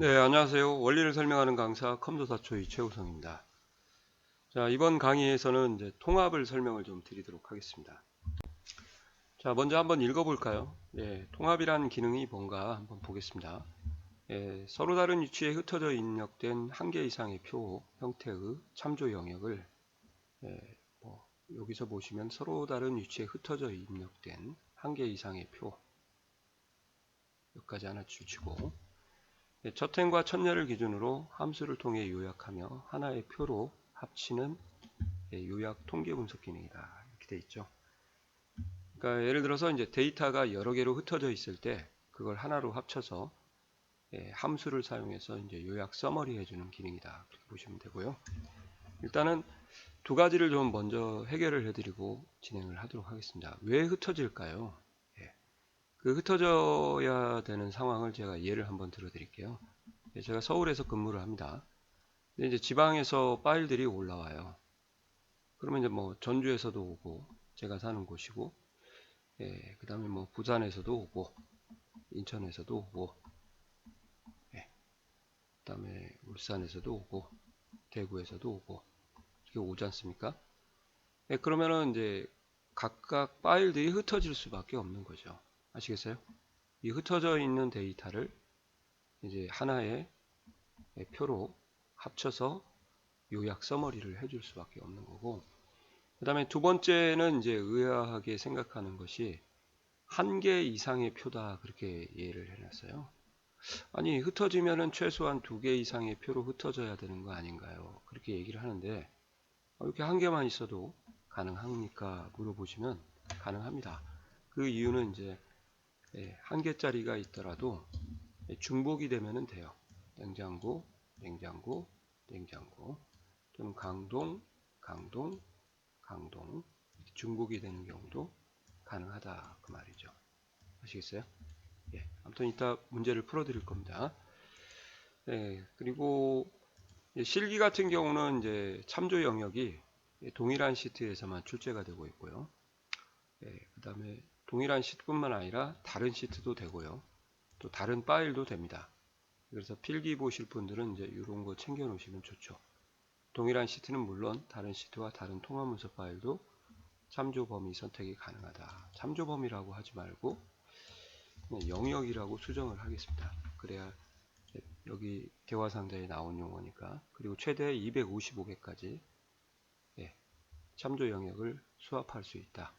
네, 안녕하세요. 원리를 설명하는 강사 컴퓨터사초 이최우성입니다. 자, 이번 강의에서는 이제 통합을 설명을 좀 드리도록 하겠습니다. 자, 먼저 한번 읽어볼까요? 예, 통합이란 기능이 뭔가 한번 보겠습니다. 예, 서로 다른 위치에 흩어져 입력된 한 개 이상의 표 형태의 참조 영역을 여기서 보시면 서로 다른 위치에 흩어져 입력된 한 개 이상의 표 여기까지 하나 주시고 첫행과 첫열을 기준으로 함수를 통해 요약하며 하나의 표로 합치는 요약 통계 분석 기능이다. 이렇게 돼 있죠. 그러니까 예를 들어서 이제 데이터가 여러 개로 흩어져 있을 때 그걸 하나로 합쳐서 함수를 사용해서 이제 요약 서머리 해주는 기능이다. 그렇게 보시면 되고요. 일단은 두 가지를 좀 먼저 해결을 해드리고 진행을 하도록 하겠습니다. 왜 흩어질까요? 그 흩어져야 되는 상황을 제가 예를 한번 들어드릴게요. 제가 서울에서 근무를 합니다. 근데 이제 지방에서 파일들이 올라와요. 그러면 이제 뭐 전주에서도 오고 제가 사는 곳이고 그 다음에 뭐 부산에서도 오고 인천에서도 오고 그 다음에 울산에서도 오고 대구에서도 오고 이렇게 오지 않습니까? 그러면은 이제 각각 파일들이 흩어질 수밖에 없는 거죠. 아시겠어요? 이 흩어져 있는 데이터를 이제 하나의 표로 합쳐서 요약 서머리를 해줄 수밖에 없는 거고, 그 다음에 두 번째는 이제 의아하게 생각하는 것이 한 개 이상의 표다 그렇게 이해를 해놨어요. 아니 흩어지면은 최소한 두 개 이상의 표로 흩어져야 되는 거 아닌가요? 그렇게 얘기를 하는데 이렇게 한 개만 있어도 가능합니까? 물어보시면 가능합니다. 그 이유는 이제 한 개짜리가 있더라도 중복이 되면은 돼요. 냉장고, 냉장고, 냉장고 또는 강동, 강동, 강동 중복이 되는 경우도 가능하다 그 말이죠. 아시겠어요? 아무튼 이따 문제를 풀어드릴 겁니다. 그리고 실기 같은 경우는 이제 참조 영역이 동일한 시트에서만 출제가 되고 있고요. 그 다음에 동일한 시트뿐만 아니라 다른 시트도 되고요. 또 다른 파일도 됩니다. 그래서 필기 보실 분들은 이제 이런 거 챙겨 놓으시면 좋죠. 동일한 시트는 물론 다른 시트와 다른 통합 문서 파일도 참조 범위 선택이 가능하다. 참조 범위라고 하지 말고 영역이라고 수정을 하겠습니다. 그래야 여기 대화 상자에 나온 용어니까. 그리고 최대 255개까지 참조 영역을 수합할 수 있다.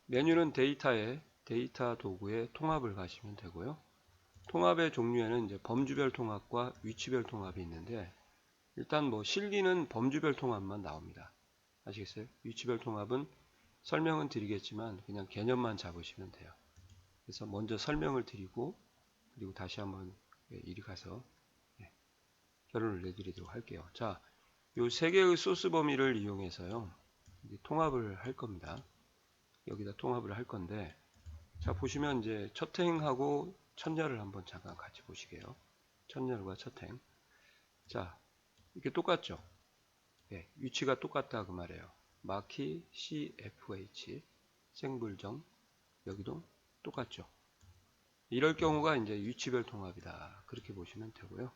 메뉴는 데이터 도구에 통합을 가시면 되고요. 통합의 종류에는 이제 범주별 통합과 위치별 통합이 있는데 일단 뭐 실기는 범주별 통합만 나옵니다. 아시겠어요? 위치별 통합은 설명은 드리겠지만 그냥 개념만 잡으시면 돼요. 그래서 먼저 설명을 드리고 그리고 다시 한번 이리 가서 결론을 내드리도록 할게요. 자, 요 세 개의 소스 범위를 이용해서요. 통합을 할 겁니다. 여기다 통합을 할 건데 자 보시면 이제 첫행하고 첫열을 한번 잠깐 같이 보시게요. 첫열과 첫행. 자, 이게 똑같죠? 위치가 똑같다 그 말이에요. 마키 CFH 생불정 여기도 똑같죠. 이럴 경우가 이제 위치별 통합이다. 그렇게 보시면 되고요.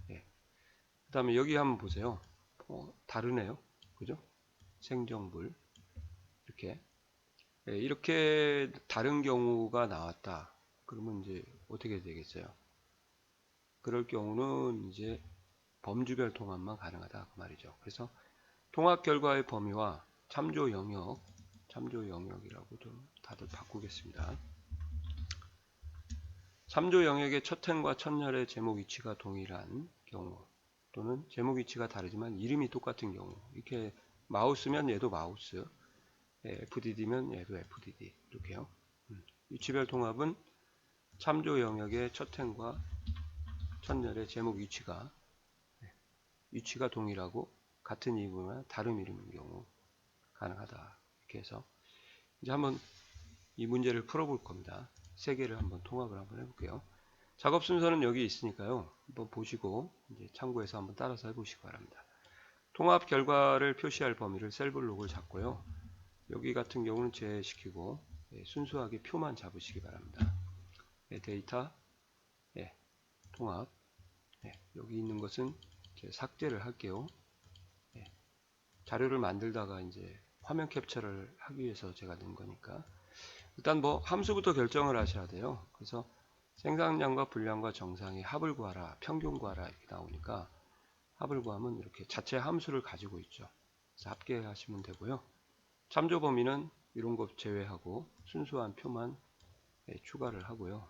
그 다음에 여기 한번 보세요. 다르네요. 그죠? 생정불. 이렇게 다른 경우가 나왔다. 그러면 이제 어떻게 되겠어요? 그럴 경우는 이제 범주별 통합만 가능하다. 그 말이죠. 그래서 통합 결과의 범위와 참조 영역이라고 좀 다들 바꾸겠습니다. 참조 영역의 첫행과 첫열의 제목 위치가 동일한 경우 또는 제목 위치가 다르지만 이름이 똑같은 경우 이렇게 마우스면 얘도 마우스 FDD면 얘도 FDD 이렇게요. 위치별 통합은 참조 영역의 첫행과 첫열의 제목 위치가 동일하고 같은 이름이나 다른 이름인 경우 가능하다. 이렇게 해서 이제 한번 이 문제를 풀어볼 겁니다. 세 개를 한번 통합을 한번 해볼게요. 작업 순서는 여기 있으니까요. 한번 보시고 이제 참고해서 한번 따라서 해보시기 바랍니다. 통합 결과를 표시할 범위를 셀블록을 잡고요. 여기 같은 경우는 제외시키고 순수하게 표만 잡으시기 바랍니다. 데이터 통합. 여기 있는 것은 이제 삭제를 할게요. 자료를 만들다가 이제 화면 캡처를 하기 위해서 제가 넣은 거니까 일단 뭐 함수부터 결정을 하셔야 돼요. 그래서 생산량과 분량과 정상의 합을 구하라, 평균 구하라 이렇게 나오니까 합을 구하면 이렇게 자체 함수를 가지고 있죠. 그래서 합계하시면 되고요. 참조 범위는 이런 것 제외하고 순수한 표만 추가를 하고요.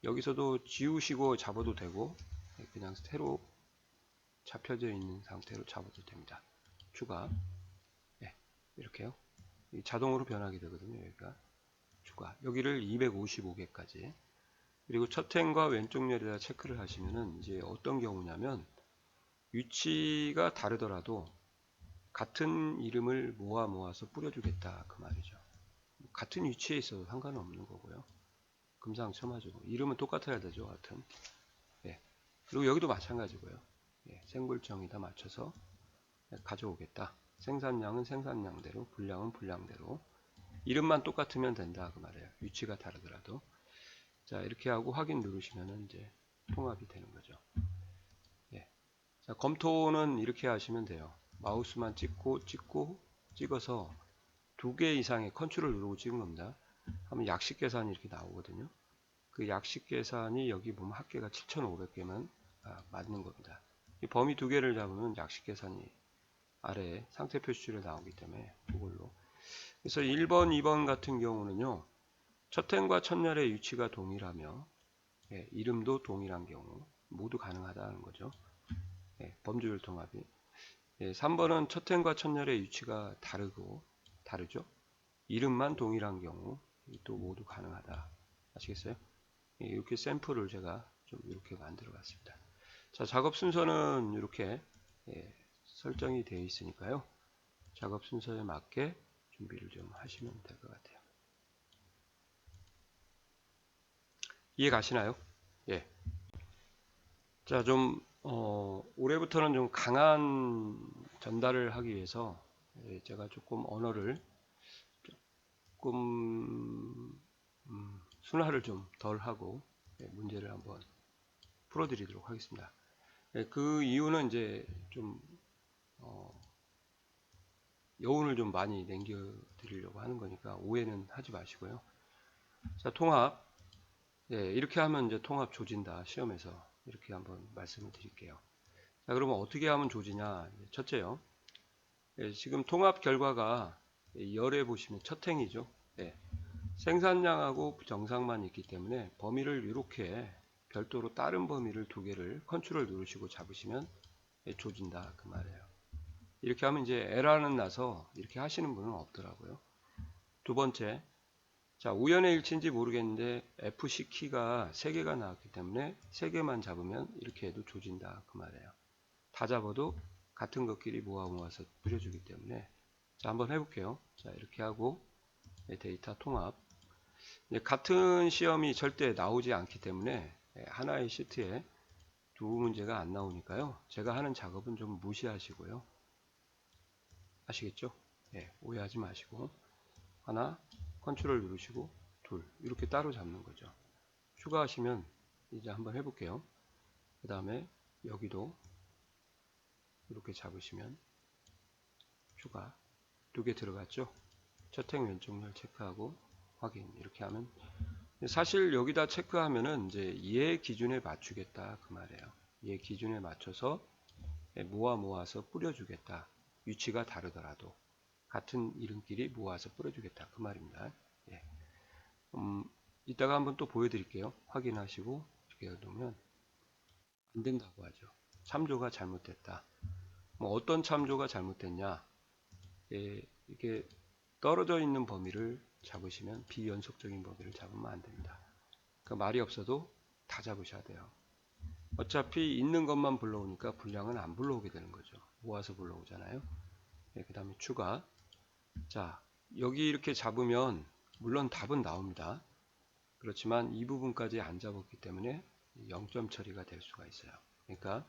여기서도 지우시고 잡아도 되고 그냥 새로 잡혀져 있는 상태로 잡아도 됩니다. 추가. 이렇게요. 자동으로 변하게 되거든요. 여기가 추가. 여기를 255개까지. 그리고 첫 행과 왼쪽 열에다 체크를 하시면은 이제 어떤 경우냐면 위치가 다르더라도 같은 이름을 모아서 뿌려주겠다 그 말이죠. 같은 위치에 있어도 상관없는 거고요. 금상첨화죠. 이름은 똑같아야 되죠. 하여튼. 그리고 여기도 마찬가지고요. 생불정에다 맞춰서 가져오겠다. 생산량은 생산량대로, 분량은 분량대로. 이름만 똑같으면 된다 그 말이에요. 위치가 다르더라도. 자, 이렇게 하고 확인 누르시면은 이제 통합이 되는 거죠. 자, 검토는 이렇게 하시면 돼요. 마우스만 찍어서 2개 이상의 컨트롤 누르고 찍은 겁니다. 하면 약식 계산이 이렇게 나오거든요. 그 약식 계산이 여기 보면 합계가 7,500개만 맞는 겁니다. 이 범위 2개를 잡으면 약식 계산이 아래에 상태 표시줄에 나오기 때문에 그걸로. 그래서 1번, 2번 같은 경우는요. 첫 행과 첫 열의 위치가 동일하며 이름도 동일한 경우 모두 가능하다는 거죠. 범주율 통합이. 3번은 첫 행과 첫 열의 위치가 다르죠. 이름만 동일한 경우 또 모두 가능하다. 아시겠어요? 이렇게 샘플을 제가 좀 이렇게 만들어 봤습니다. 자, 작업 순서는 이렇게 설정이 되어 있으니까요. 작업 순서에 맞게 준비를 좀 하시면 될 것 같아요. 이해 가시나요? 예. 자, 좀 올해부터는 좀 강한 전달을 하기 위해서 제가 조금 언어를 조금 순화를 좀 덜 하고 문제를 한번 풀어드리도록 하겠습니다. 그 이유는 이제 좀 여운을 좀 많이 남겨드리려고 하는 거니까 오해는 하지 마시고요. 자, 통합. 이렇게 하면 이제 통합 조진다. 시험에서 이렇게 한번 말씀을 드릴게요. 자, 그러면 어떻게 하면 조지냐? 첫째요. 지금 통합 결과가 열에 보시면 첫 행이죠. 생산량하고 정상만 있기 때문에 범위를 이렇게 별도로 다른 범위를 2개를 컨트롤 누르시고 잡으시면 조진다 그 말이에요. 이렇게 하면 이제 에러는 나서 이렇게 하시는 분은 없더라고요. 두 번째, 자, 우연의 일치인지 모르겠는데 FC 키가 3개가 나왔기 때문에 3개만 잡으면 이렇게 해도 조진다 그 말이에요. 다 잡아도 같은 것끼리 모아서 뿌려주기 때문에. 자, 한번 해볼게요. 자, 이렇게 하고 데이터 통합. 같은 시험이 절대 나오지 않기 때문에 하나의 시트에 2문제가 안 나오니까요. 제가 하는 작업은 좀 무시하시고요. 아시겠죠? 오해하지 마시고 하나 컨트롤 누르시고 둘 이렇게 따로 잡는 거죠. 추가하시면 이제 한번 해볼게요. 그 다음에 여기도 이렇게 잡으시면 추가 2개 들어갔죠. 첫 행 왼쪽 열 체크하고 확인 이렇게 하면 사실 여기다 체크하면은 이제 얘 기준에 맞추겠다 그 말이에요. 얘 기준에 맞춰서 모아서 뿌려주겠다. 위치가 다르더라도 같은 이름끼리 모아서 뿌려주겠다 그 말입니다. 이따가 한번 또 보여드릴게요. 확인하시고 이렇게 놓으면 안 된다고 하죠. 참조가 잘못됐다. 뭐 어떤 참조가 잘못됐냐? 이렇게 떨어져 있는 범위를 잡으시면 비연속적인 범위를 잡으면 안 됩니다. 그러니까 말이 없어도 다 잡으셔야 돼요. 어차피 있는 것만 불러오니까 분량은 안 불러오게 되는 거죠. 모아서 불러오잖아요. 그 다음에 추가. 자, 여기 이렇게 잡으면 물론 답은 나옵니다. 그렇지만 이 부분까지 안 잡았기 때문에 0점 처리가 될 수가 있어요. 그러니까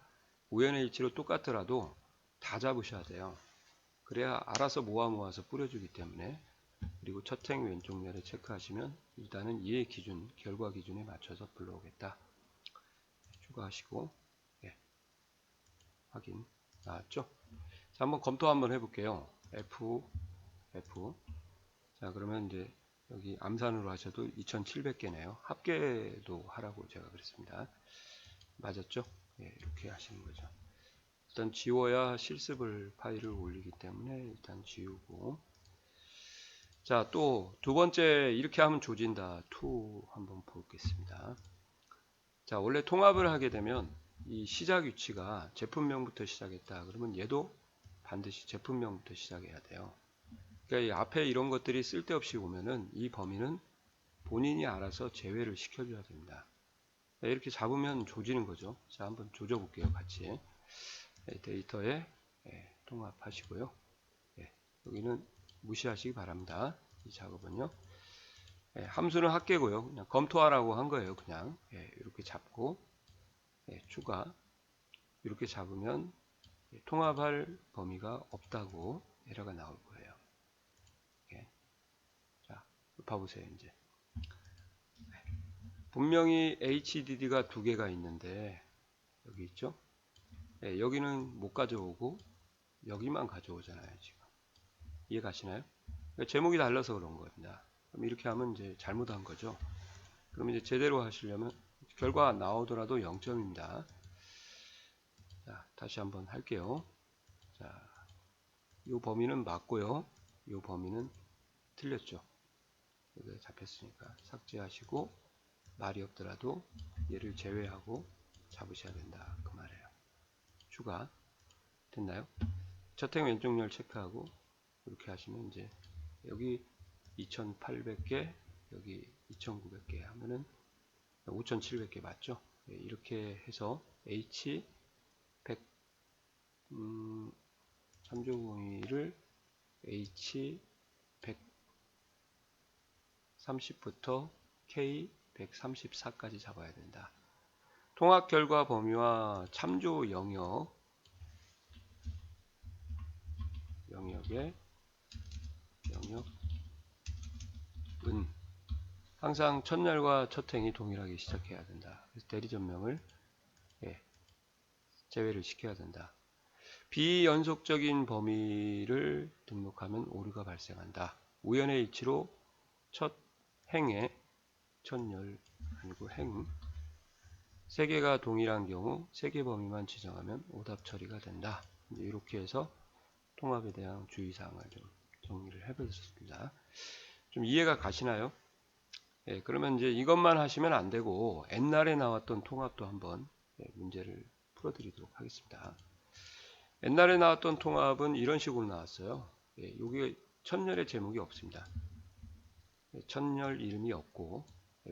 우연의 일치로 똑같더라도 다 잡으셔야 돼요. 그래야 알아서 모아서 뿌려주기 때문에. 그리고 첫 행 왼쪽 열에 체크하시면 일단은 얘 기준, 결과 기준에 맞춰서 불러오겠다. 추가하시고, 예, 확인 나왔죠? 자, 한번 검토 한번 해볼게요. F. 자, 그러면 이제 여기 암산으로 하셔도 2700개네요. 합계도 하라고 제가 그랬습니다. 맞았죠? 예, 이렇게 하시는 거죠. 일단 지워야 실습을 파일을 올리기 때문에 일단 지우고, 자, 또 두 번째 이렇게 하면 조진다 2 한번 보겠습니다. 자, 원래 통합을 하게 되면 이 시작 위치가 제품명부터 시작했다 그러면 얘도 반드시 제품명부터 시작해야 돼요. 그러니까 이 앞에 이런 것들이 쓸데없이 오면은 이 범위는 본인이 알아서 제외를 시켜줘야 됩니다. 이렇게 잡으면 조지는 거죠. 자, 한번 조져 볼게요. 같이. 데이터에 통합하시고요. 여기는 무시하시기 바랍니다. 이 작업은요. 함수는 합계고요. 그냥 검토하라고 한 거예요. 그냥 이렇게 잡고 추가 이렇게 잡으면 통합할 범위가 없다고 에러가 나올 거예요. 자, 봐보세요. 이제 분명히 HDD가 두 개가 있는데 여기 있죠. 여기는 못 가져오고 여기만 가져오잖아요. 지금 이해 가시나요? 그러니까 제목이 달라서 그런 겁니다. 그럼 이렇게 하면 이제 잘못한 거죠. 그럼 이제 제대로 하시려면 결과 나오더라도 0점입니다. 자, 다시 한번 할게요. 자, 이 범위는 맞고요. 이 범위는 틀렸죠. 여기 잡혔으니까 삭제하시고 말이 없더라도 얘를 제외하고 잡으셔야 된다. 그 말이에요. 추가 됐나요? 저택 왼쪽 열 체크하고 이렇게 하시면 이제 여기 2800개 여기 2900개 하면은 5700개 맞죠? 이렇게 해서 H 100 참조 범위를 H 130부터 K 134까지 잡아야 된다. 통합 결과 범위와 참조 영역의 영역은 항상 첫열과 첫행이 동일하게 시작해야 된다. 그래서 대리점명을 제외를 시켜야 된다. 비연속적인 범위를 등록하면 오류가 발생한다. 우연의 일치로 첫 행에 첫열 아니고 행 세 개가 동일한 경우 세 개 범위만 지정하면 오답 처리가 된다. 이렇게 해서 통합에 대한 주의사항을 좀 정리를 해보셨습니다. 좀 이해가 가시나요? 그러면 이제 이것만 하시면 안 되고 옛날에 나왔던 통합도 한번 문제를 풀어드리도록 하겠습니다. 옛날에 나왔던 통합은 이런 식으로 나왔어요. 여기 첫열의 제목이 없습니다. 첫열 이름이 없고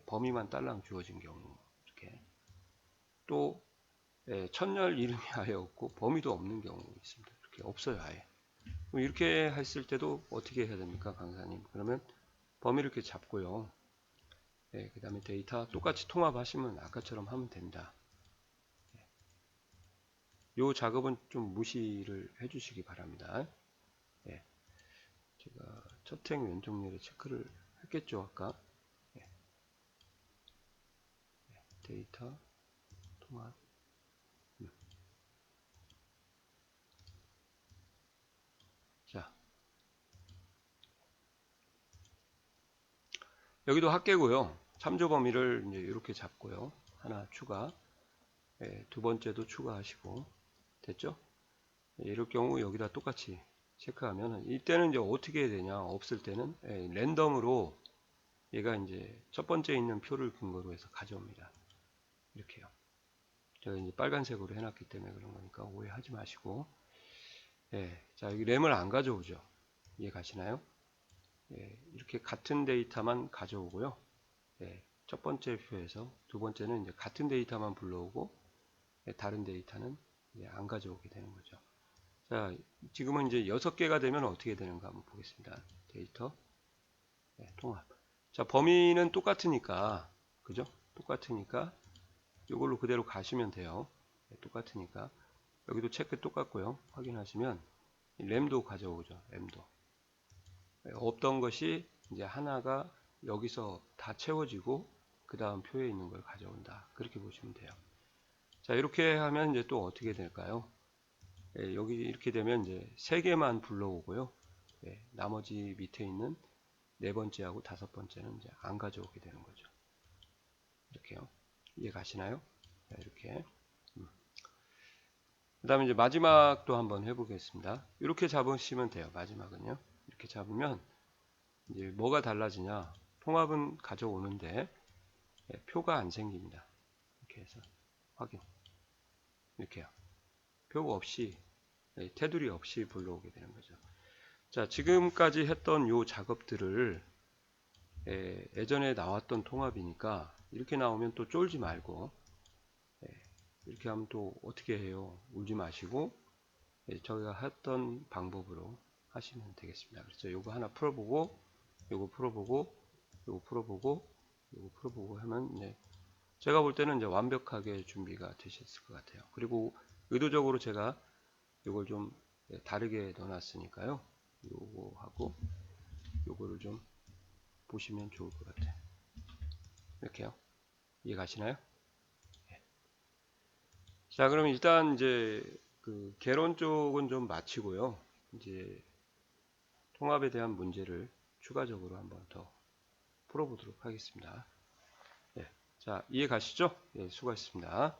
범위만 딸랑 주어진 경우 이렇게 또 첫열 이름이 아예 없고 범위도 없는 경우 있습니다. 이렇게 없어요 아예. 이렇게 했을 때도 어떻게 해야 됩니까 강사님? 그러면 범위를 이렇게 잡고요. 그 다음에 데이터 똑같이 통합하시면 아까처럼 하면 됩니다. 이 작업은 좀 무시를 해주시기 바랍니다. 제가 첫행 왼쪽 열에 체크를 했겠죠 아까. 데이터 통합 자 여기도 합계고요. 참조 범위를 이제 이렇게 잡고요. 하나 추가 두 번째도 추가하시고 됐죠? 이럴 경우 여기다 똑같이 체크하면 이때는 이제 어떻게 해야 되냐 없을 때는 랜덤으로 얘가 이제 첫 번째 있는 표를 근거로 해서 가져옵니다. 이렇게요. 제가 이제 빨간색으로 해놨기 때문에 그런 거니까 오해하지 마시고 자 여기 램을 안 가져오죠. 이해 가시나요? 이렇게 같은 데이터만 가져오고요. 첫 번째 표에서 두 번째는 이제 같은 데이터만 불러오고 다른 데이터는 이제 안 가져오게 되는 거죠. 자, 지금은 이제 6개가 되면 어떻게 되는가 한번 보겠습니다. 데이터 통합. 자, 범위는 똑같으니까 그죠? 똑같으니까 이걸로 그대로 가시면 돼요. 똑같으니까 여기도 체크 똑같고요. 확인하시면 램도 가져오죠. 램도 없던 것이 이제 하나가 여기서 다 채워지고 그 다음 표에 있는 걸 가져온다. 그렇게 보시면 돼요. 자, 이렇게 하면 이제 또 어떻게 될까요? 예, 여기 이렇게 되면 이제 3개만 불러오고요. 예, 나머지 밑에 있는 네 번째하고 다섯 번째는 이제 안 가져오게 되는 거죠. 이렇게요. 이해 가시나요? 자, 이렇게. 그 다음에 이제 마지막도 한번 해보겠습니다. 이렇게 잡으시면 돼요. 마지막은요. 이렇게 잡으면 이제 뭐가 달라지냐? 통합은 가져오는데 표가 안 생깁니다. 이렇게 해서 확인. 이렇게요. 표 없이 테두리 없이 불러오게 되는 거죠. 자, 지금까지 했던 요 작업들을 예전에 나왔던 통합이니까 이렇게 나오면 또 쫄지 말고 이렇게 하면 또 어떻게 해요? 울지 마시고 저희가 했던 방법으로 하시면 되겠습니다. 그래서 요거 하나 풀어보고 요거 풀어보고 요거 풀어보고 요거 풀어보고 하면 제가 볼 때는 이제 완벽하게 준비가 되셨을 것 같아요. 그리고 의도적으로 제가 요걸 좀 다르게 넣어놨으니까요. 요거하고 요거를 좀 보시면 좋을 것 같아요. 이렇게요. 이해 가시나요? 자, 그럼 일단 이제 그 개론 쪽은 좀 마치고요. 이제 통합에 대한 문제를 추가적으로 한번 더 풀어보도록 하겠습니다. 자, 이해 가시죠? 수고하셨습니다.